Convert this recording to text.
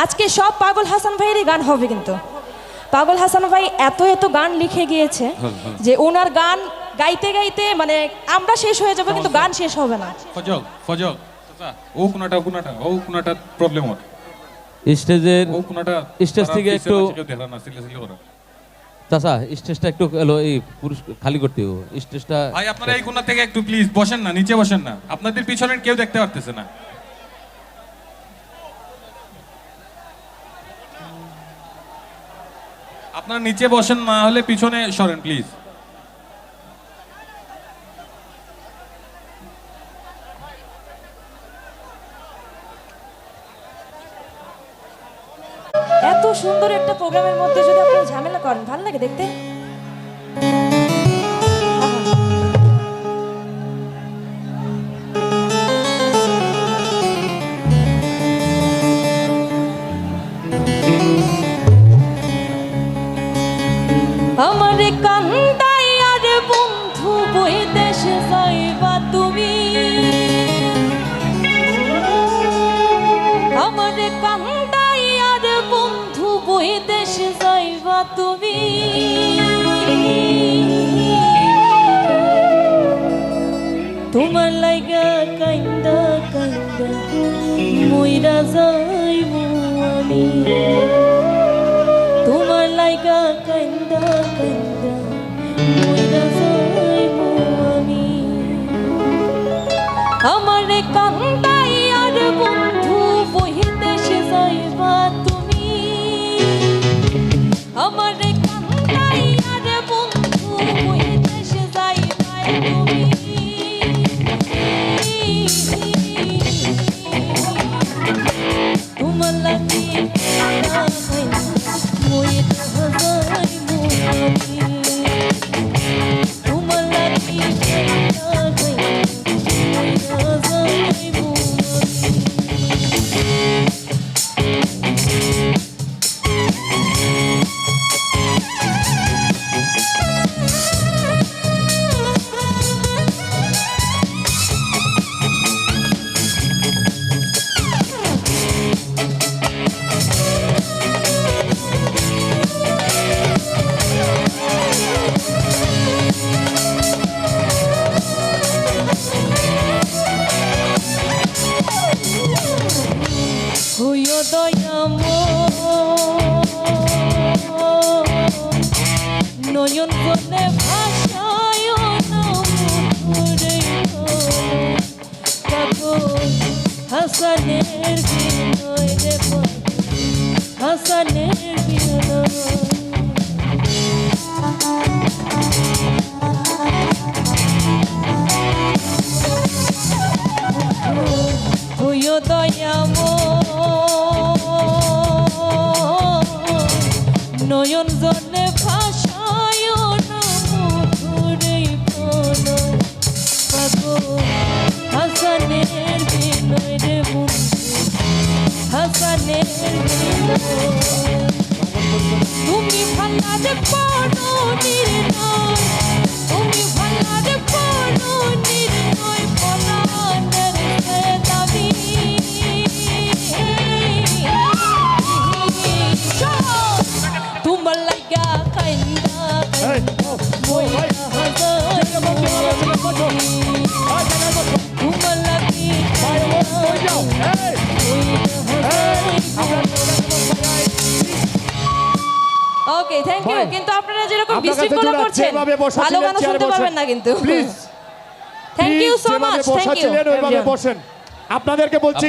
আজকে সব পাগল হাসান ভাইয়েরই গান হবে, কিন্তু পাগল হাসান ভাই এত এত গান লিখে গিয়েছে যে ওনার গান গাইতে গাইতে মানে আমরা শেষ হয়ে যাবো, কিন্তু গান শেষ হবে না। ফজল ফজল চাচা ও কোনাটা প্রবলেম হয় স্টেজের ও কোনাটা স্টেজ থেকে একটু দেখা না সিলে করা। চাচা স্টেজটা একটু এলো এই পুরুষ খালি করতে হবে স্টেজটা। ভাই আপনারা এই কোণা থেকে একটু প্লিজ বসেন না, নিচে বসেন না, আপনাদের পিছনে কেউ দেখতে পারতেছে না। আপনারা নিচে বসেন, না হলে পিছনে সরেন প্লিজ। এত সুন্দর একটা প্রোগ্রামের মধ্যে যদি আপনারা ঝামেলা করেন, ভালো লাগে দেখতে। আমার কান্দাই আর বন্ধু বই দেশে যাইবা তুমি, আমার কান্দাই আর বন্ধু বই দেশে যাইবা তুমি। তোমার লাইগা কান্দা কান্দা মইরা যাইবো আমি, তোমার লাইগা কান্দা কান্দা মইরা যাইবো আমি। আমার কান্দাই আর বন্ধু বহি দেশে যাইবা তুমি, আমার কান্দাই আর বন্ধু বহি দেশে যাইবা তুমি। তোমার লাগি কান্দা কান্দা মইরা যাইবো আমি, তোমার লাগি কান্দা কান্দা মইরা যাইবো হইও দয়াময় নয়ন বলে ভাষায় হাসানের বিনয় রে হাসানের বিনয়। হইও দয়াময় নয়ন জলে ভাষায় মধুরেই প্রণয় পাগল হাসানের বিনয় রে বন্ধু হাসানের বিনয়। তুমি ভালারে পড়ো নির্ণয়, তুমি ভালারে পড়ো নির্ণয় পলানের সে দাবি। তোমার লাগা কান্দা মইরা যাইবো আমি, তোমার লাগি ওকে থ্যাংক ইউ। কিন্তু আপনারা যেরকম বিশৃঙ্খলা করছেন ভালো গান শুনতে পাবেন না কিন্তু। Please thank you so much, thank you. ওইভাবে বসেন, আপনাদেরকে বলছি।